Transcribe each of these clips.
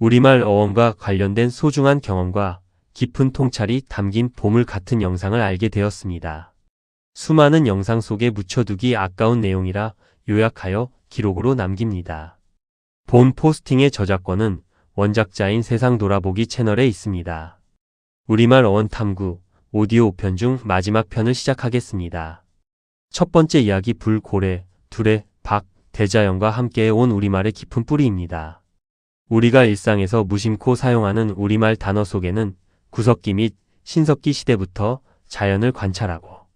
우리말 어원과 관련된 소중한 경험과 깊은 통찰이 담긴 보물 같은 영상을 알게 되었습니다. 수많은 영상 속에 묻혀두기 아까운 내용이라 요약하여 기록으로 남깁니다. 본 포스팅의 저작권은 원작자인 세상 돌아보기 채널에 있습니다. 우리말 어원 탐구 오디오 5편 중 마지막 편을 시작하겠습니다. 첫 번째 이야기 불, 고래, 두레, 박, 대자연과 함께 온 우리말의 깊은 뿌리입니다. 우리가 일상에서 무심코 사용하는 우리말 단어 속에는 구석기 및 신석기 시대부터 자연을 관찰하고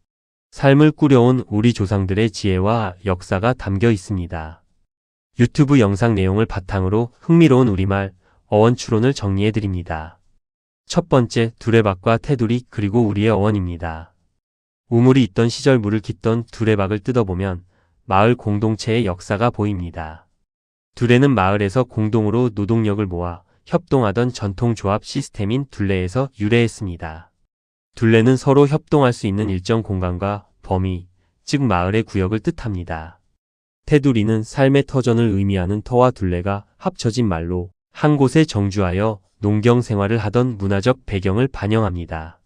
삶을 꾸려온 우리 조상들의 지혜와 역사가 담겨 있습니다. 유튜브 영상 내용을 바탕으로 흥미로운 우리말 어원 추론을 정리해드립니다. 첫 번째, 두레박과 테두리 그리고 우리의 어원입니다. 우물이 있던 시절 물을 깃던 두레박을 뜯어보면 마을 공동체의 역사가 보입니다. 두레는 마을에서 공동으로 노동력을 모아 협동하던 전통조합 시스템인 둘레에서 유래했습니다. 둘레는 서로 협동할 수 있는 일정 공간과 범위, 즉 마을의 구역을 뜻합니다. 테두리는 삶의 터전을 의미하는 터와 둘레가 합쳐진 말로 한 곳에 정주하여 농경 생활을 하던 문화적 배경을 반영합니다.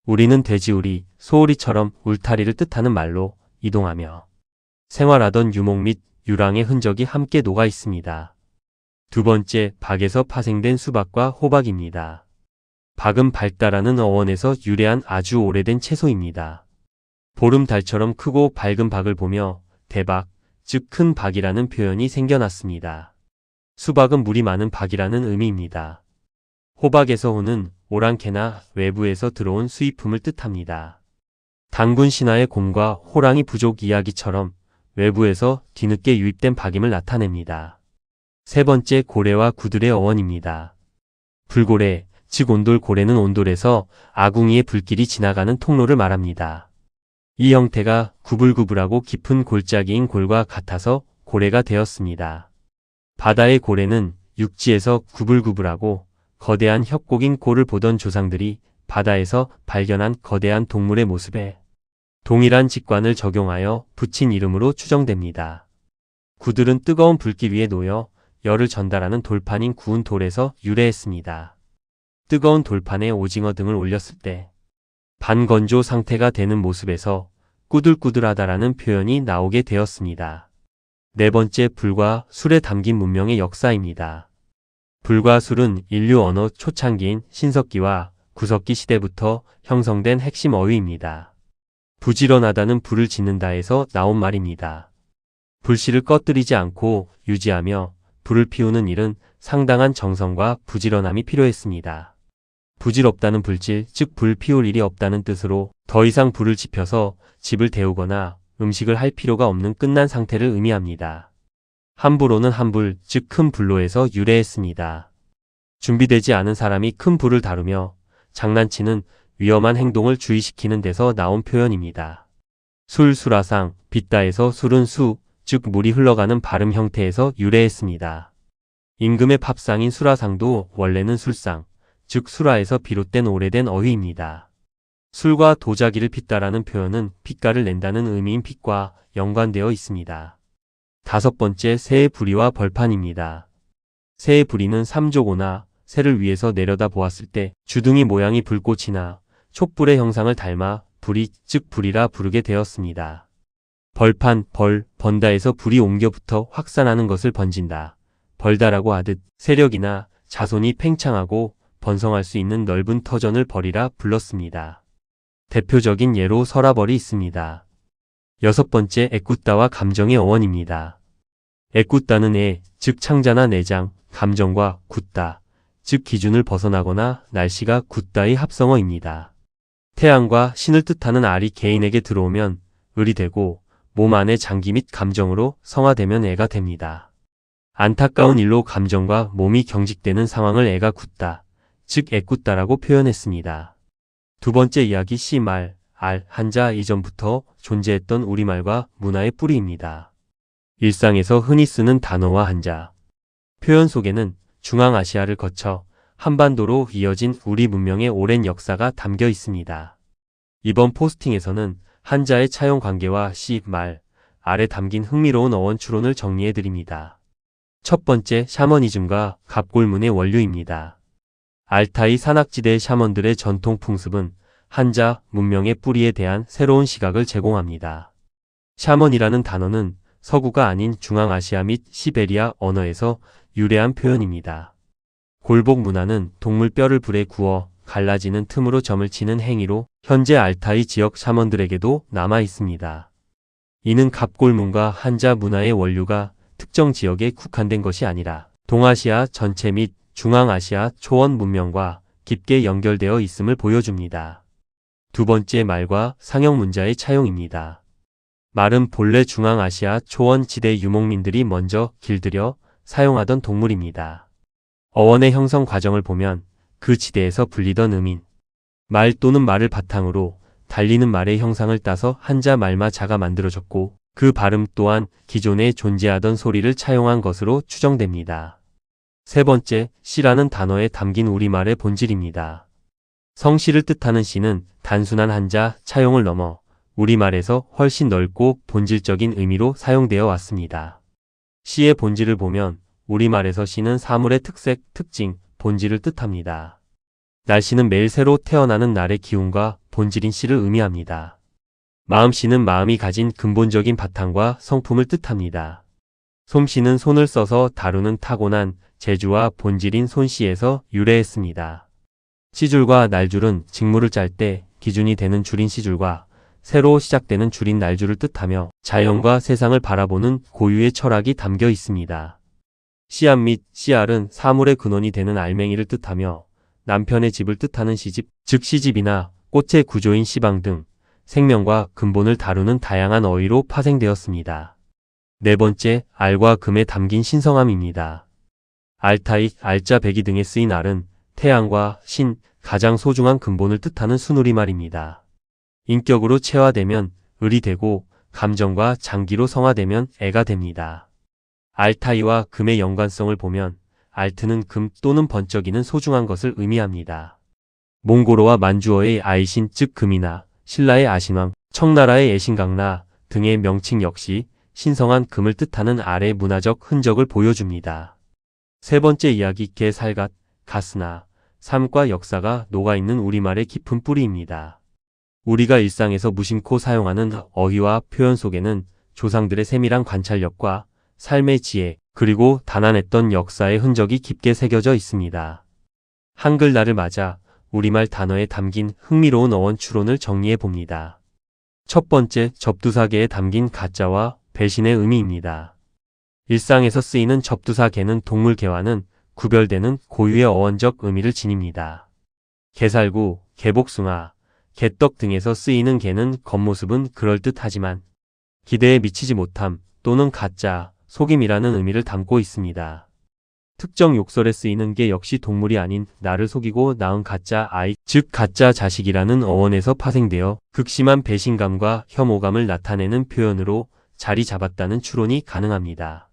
우리는 돼지우리, 소우리처럼 울타리를 뜻하는 말로 이동하며 생활하던 유목 및 유랑의 흔적이 함께 녹아 있습니다. 두 번째, 박에서 파생된 수박과 호박입니다. 박은 밝다라는 어원에서 유래한 아주 오래된 채소입니다. 보름달처럼 크고 밝은 박을 보며 대박, 즉 큰 박이라는 표현이 생겨났습니다. 수박은 물이 많은 박이라는 의미입니다. 호박에서 오는 오랑캐나 외부에서 들어온 수입품을 뜻합니다. 단군 신화의 곰과 호랑이 부족 이야기처럼 외부에서 뒤늦게 유입된 박임을 나타냅니다. 세 번째, 고래와 구들의 어원입니다. 불고래, 즉 온돌고래는 온돌에서 아궁이의 불길이 지나가는 통로를 말합니다. 이 형태가 구불구불하고 깊은 골짜기인 골과 같아서 고래가 되었습니다. 바다의 고래는 육지에서 구불구불하고 거대한 협곡인 고를 보던 조상들이 바다에서 발견한 거대한 동물의 모습에 동일한 직관을 적용하여 붙인 이름으로 추정됩니다. 구들은 뜨거운 불길 위에 놓여 열을 전달하는 돌판인 구운 돌에서 유래했습니다. 뜨거운 돌판에 오징어 등을 올렸을 때 반건조 상태가 되는 모습에서 꾸들꾸들하다라는 표현이 나오게 되었습니다. 네 번째, 불과 술에 담긴 문명의 역사입니다. 불과 술은 인류 언어 초창기인 신석기와 구석기 시대부터 형성된 핵심 어휘입니다. 부지런하다는 불을 짓는다에서 나온 말입니다. 불씨를 꺼뜨리지 않고 유지하며 불을 피우는 일은 상당한 정성과 부지런함이 필요했습니다. 부질없다는 불질, 즉 불 피울 일이 없다는 뜻으로 더 이상 불을 지펴서 집을 데우거나 음식을 할 필요가 없는 끝난 상태를 의미합니다. 함부로는 한불, 즉 큰 불로에서 유래했습니다. 준비되지 않은 사람이 큰 불을 다루며 장난치는 위험한 행동을 주의시키는 데서 나온 표현입니다. 술, 수라상, 빚다에서 술은 수, 즉 물이 흘러가는 발음 형태에서 유래했습니다. 임금의 팝상인 수라상도 원래는 술상, 즉 수라에서 비롯된 오래된 어휘입니다. 술과 도자기를 빚다라는 표현은 핏가를 낸다는 의미인 핏과 연관되어 있습니다. 다섯 번째, 새의 부리와 벌판입니다. 새의 부리는 삼조고나 새를 위에서 내려다 보았을 때 주둥이 모양이 불꽃이나 촛불의 형상을 닮아 불이, 즉 불이라 부르게 되었습니다. 벌판, 번다에서 불이 옮겨 붙어 확산하는 것을 번진다, 벌다라고 하듯 세력이나 자손이 팽창하고 번성할 수 있는 넓은 터전을 벌이라 불렀습니다. 대표적인 예로 서라벌이 있습니다. 여섯 번째, 애꿎다와 감정의 어원입니다. 애꿎다는 즉 창자나 내장, 감정과 굳다, 즉 기준을 벗어나거나 날씨가 굳다의 합성어입니다. 태양과 신을 뜻하는 알이 개인에게 들어오면 을이 되고 몸 안의 장기 및 감정으로 성화되면 애가 됩니다. 안타까운 일로 감정과 몸이 경직되는 상황을 애가 굳다, 즉 애꿎다라고 표현했습니다. 두 번째 이야기 씨말, 알, 한자 이전부터 존재했던 우리말과 문화의 뿌리입니다. 일상에서 흔히 쓰는 단어와 한자, 표현 속에는 중앙아시아를 거쳐 한반도로 이어진 우리 문명의 오랜 역사가 담겨 있습니다. 이번 포스팅에서는 한자의 차용 관계와 씨, 말, 알에 담긴 흥미로운 어원 추론을 정리해드립니다. 첫 번째, 샤머니즘과 갑골문의 원류입니다. 알타이 산악지대의 샤먼들의 전통 풍습은 한자 문명의 뿌리에 대한 새로운 시각을 제공합니다. 샤먼이라는 단어는 서구가 아닌 중앙아시아 및 시베리아 언어에서 유래한 표현입니다. 골복 문화는 동물 뼈를 불에 구워 갈라지는 틈으로 점을 치는 행위로 현재 알타이 지역 샤먼들에게도 남아 있습니다. 이는 갑골문과 한자 문화의 원류가 특정 지역에 국한된 것이 아니라 동아시아 전체 및 중앙아시아 초원 문명과 깊게 연결되어 있음을 보여줍니다. 두 번째, 말과 상형 문자의 차용입니다. 말은 본래 중앙아시아 초원 지대 유목민들이 먼저 길들여 사용하던 동물입니다. 어원의 형성 과정을 보면 그 지대에서 불리던 음인, 말 또는 말을 바탕으로 달리는 말의 형상을 따서 한자 말마자가 만들어졌고 그 발음 또한 기존에 존재하던 소리를 차용한 것으로 추정됩니다. 세 번째, 시라는 단어에 담긴 우리말의 본질입니다. 성시를 뜻하는 시는 단순한 한자 차용을 넘어 우리말에서 훨씬 넓고 본질적인 의미로 사용되어 왔습니다. 시의 본질을 보면 우리말에서 시는 사물의 특색, 특징, 본질을 뜻합니다. 날씨는 매일 새로 태어나는 날의 기운과 본질인 시를 의미합니다. 마음씨는 마음이 가진 근본적인 바탕과 성품을 뜻합니다. 솜씨는 손을 써서 다루는 타고난 재주와 본질인 손씨에서 유래했습니다. 시줄과 날줄은 직무를 짤 때 기준이 되는 줄인 시줄과 새로 시작되는 줄인 날줄을 뜻하며 자연과 세상을 바라보는 고유의 철학이 담겨 있습니다. 씨앗 및 씨알은 사물의 근원이 되는 알맹이를 뜻하며 남편의 집을 뜻하는 시집, 즉 시집이나 꽃의 구조인 시방 등 생명과 근본을 다루는 다양한 어휘로 파생되었습니다. 네 번째, 알과 금에 담긴 신성함입니다. 알타이, 알자, 백이 등에 쓰인 알은 태양과 신, 가장 소중한 근본을 뜻하는 순우리말입니다. 인격으로 체화되면 을이 되고 감정과 장기로 성화되면 애가 됩니다. 알타이와 금의 연관성을 보면 알트는 금 또는 번쩍이는 소중한 것을 의미합니다. 몽고로와 만주어의 아이신 즉 금이나 신라의 아신왕, 청나라의 애신강라 등의 명칭 역시 신성한 금을 뜻하는 알의 문화적 흔적을 보여줍니다. 세 번째 이야기, 개, 살갓, 가스나 삶과 역사가 녹아있는 우리말의 깊은 뿌리입니다. 우리가 일상에서 무심코 사용하는 어휘와 표현 속에는 조상들의 세밀한 관찰력과 삶의 지혜, 그리고 단안했던 역사의 흔적이 깊게 새겨져 있습니다. 한글날을 맞아 우리말 단어에 담긴 흥미로운 어원 추론을 정리해 봅니다. 첫 번째, 접두사개에 담긴 가짜와 배신의 의미입니다. 일상에서 쓰이는 접두사개는 동물개와는 구별되는 고유의 어원적 의미를 지닙니다. 개살구, 개복숭아, 개떡 등에서 쓰이는 개는 겉모습은 그럴듯하지만 기대에 미치지 못함 또는 가짜, 속임이라는 의미를 담고 있습니다. 특정 욕설에 쓰이는 개 역시 동물이 아닌 나를 속이고 낳은 가짜 아이, 즉 가짜 자식이라는 어원에서 파생되어 극심한 배신감과 혐오감을 나타내는 표현으로 자리 잡았다는 추론이 가능합니다.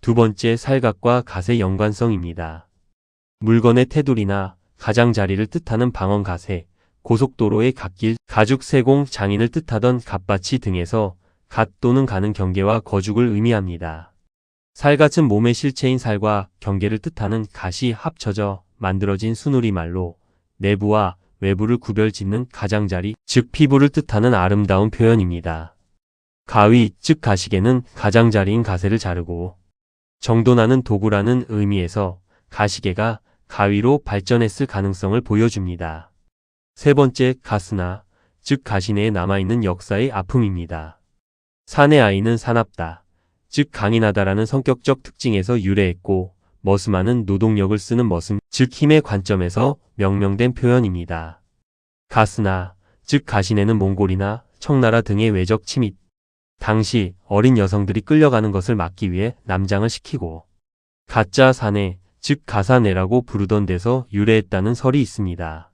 두 번째, 살갓과 갓의 연관성입니다. 물건의 테두리나 가장자리를 뜻하는 방언갓에 고속도로의 갓길, 가죽 세공 장인을 뜻하던 갓바치 등에서 갓 또는 가는 경계와 거죽을 의미합니다. 살갓은 몸의 실체인 살과 경계를 뜻하는 갓이 합쳐져 만들어진 순우리말로 내부와 외부를 구별짓는 가장자리, 즉 피부를 뜻하는 아름다운 표현입니다. 가위, 즉 가시개는 가장자리인 가세를 자르고 정돈하는 도구라는 의미에서 가시개가 가위로 발전했을 가능성을 보여줍니다. 세 번째, 가스나, 즉 가시내에 남아있는 역사의 아픔입니다. 산의 아이는 사납다, 즉 강인하다라는 성격적 특징에서 유래했고 머슴하는 노동력을 쓰는 머슴, 즉 힘의 관점에서 명명된 표현입니다. 가스나, 즉 가시내는 몽골이나 청나라 등의 외적 침입, 당시 어린 여성들이 끌려가는 것을 막기 위해 남장을 시키고 가짜 사내, 즉 가사내라고 부르던 데서 유래했다는 설이 있습니다.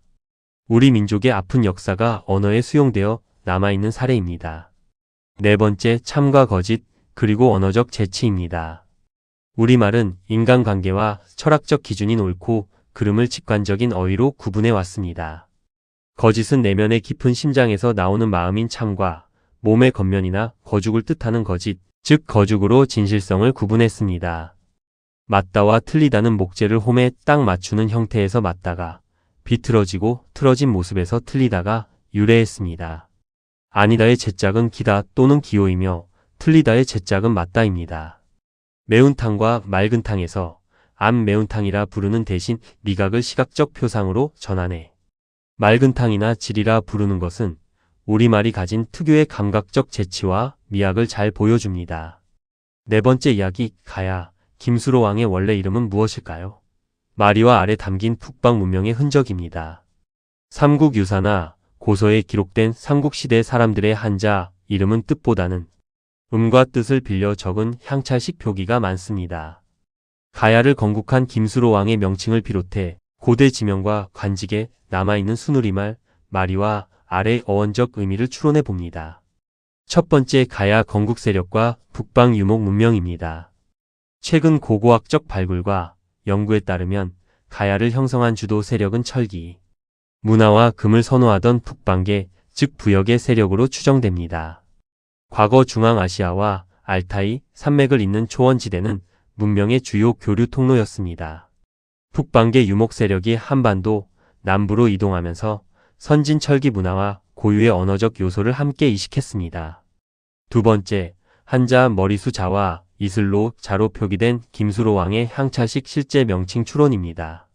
우리 민족의 아픈 역사가 언어에 수용되어 남아있는 사례입니다. 네 번째, 참과 거짓, 그리고 언어적 재치입니다. 우리말은 인간관계와 철학적 기준인 옳고 그름을 직관적인 어휘로 구분해 왔습니다. 거짓은 내면의 깊은 심장에서 나오는 마음인 참과 몸의 겉면이나 거죽을 뜻하는 거짓, 즉 거죽으로 진실성을 구분했습니다. 맞다와 틀리다는 목재를 홈에 딱 맞추는 형태에서 맞다가 비틀어지고 틀어진 모습에서 틀리다가 유래했습니다. 아니다의 제짝은 기다 또는 기호이며 틀리다의 제짝은 맞다입니다. 매운탕과 맑은탕에서 안 매운탕이라 부르는 대신 미각을 시각적 표상으로 전하네. 맑은탕이나 질이라 부르는 것은 우리말이 가진 특유의 감각적 재치와 미학을 잘 보여줍니다. 네 번째 이야기, 가야, 김수로 왕의 원래 이름은 무엇일까요? 마리와 아래 담긴 북방 문명의 흔적입니다. 삼국유사나 고서에 기록된 삼국시대 사람들의 한자 이름은 뜻보다는 음과 뜻을 빌려 적은 향찰식 표기가 많습니다. 가야를 건국한 김수로 왕의 명칭을 비롯해 고대 지명과 관직에 남아있는 순우리말, 마리와 아래 어원적 의미를 추론해 봅니다. 첫 번째, 가야 건국 세력과 북방 유목 문명입니다. 최근 고고학적 발굴과 연구에 따르면 가야를 형성한 주도 세력은 철기, 문화와 금을 선호하던 북방계, 즉 부역의 세력으로 추정됩니다. 과거 중앙아시아와 알타이, 산맥을 잇는 초원지대는 문명의 주요 교류 통로였습니다. 북방계 유목 세력이 한반도, 남부로 이동하면서 선진 철기 문화와 고유의 언어적 요소를 함께 이식했습니다. 두 번째, 한자 머리수 자와 이슬로 자로 표기된 김수로 왕의 향찰식 실제 명칭 추론입니다.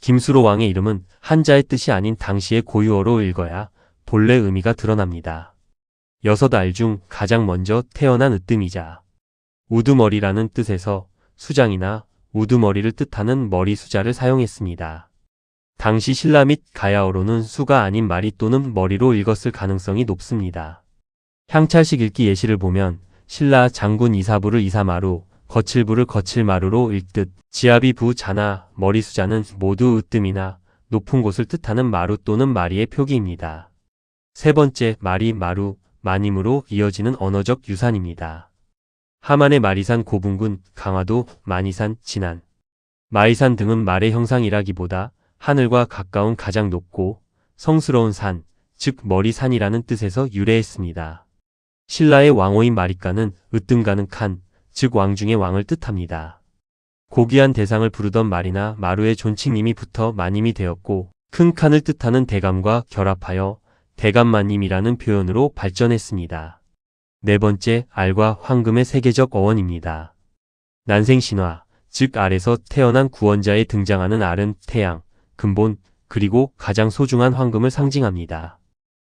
김수로 왕의 이름은 한자의 뜻이 아닌 당시의 고유어로 읽어야 본래 의미가 드러납니다. 6알 중 가장 먼저 태어난 으뜸이자 우두머리라는 뜻에서 수장이나 우두머리를 뜻하는 머리수자를 사용했습니다. 당시 신라 및 가야어로는 수가 아닌 마리 또는 머리로 읽었을 가능성이 높습니다. 향찰식 읽기 예시를 보면 신라 장군 이사부를 이사마루, 거칠부를 거칠마루로 읽듯 지아비 부 자나 머리수자는 모두 으뜸이나 높은 곳을 뜻하는 마루 또는 마리의 표기입니다. 세 번째, 마리, 마루, 마님으로 이어지는 언어적 유산입니다. 하만의 마리산 고분군, 강화도, 마니산, 진안, 마이산 등은 말의 형상이라기보다 하늘과 가까운 가장 높고 성스러운 산, 즉 머리산이라는 뜻에서 유래했습니다. 신라의 왕호인 마리가는 으뜸가는 칸, 즉 왕중의 왕을 뜻합니다. 고귀한 대상을 부르던 마리나 마루의 존칭님이 붙어 마님이 되었고 큰 칸을 뜻하는 대감과 결합하여 대감마님이라는 표현으로 발전했습니다. 네 번째, 알과 황금의 세계적 어원입니다. 난생신화, 즉 알에서 태어난 구원자에 등장하는 알은 태양, 근본, 그리고 가장 소중한 황금을 상징합니다.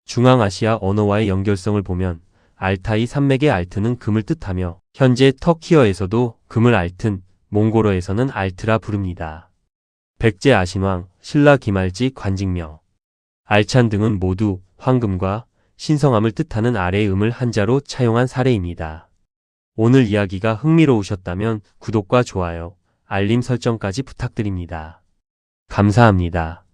중앙아시아 언어와의 연결성을 보면 알타이 산맥의 알트는 금을 뜻하며 현재 터키어에서도 금을 알튼, 몽골어에서는 알트라 부릅니다. 백제 아신왕, 신라 기말지 관직명, 알찬 등은 모두 황금과 신성함을 뜻하는 알의 음을 한자로 차용한 사례입니다. 오늘 이야기가 흥미로우셨다면 구독과 좋아요, 알림 설정까지 부탁드립니다. 감사합니다.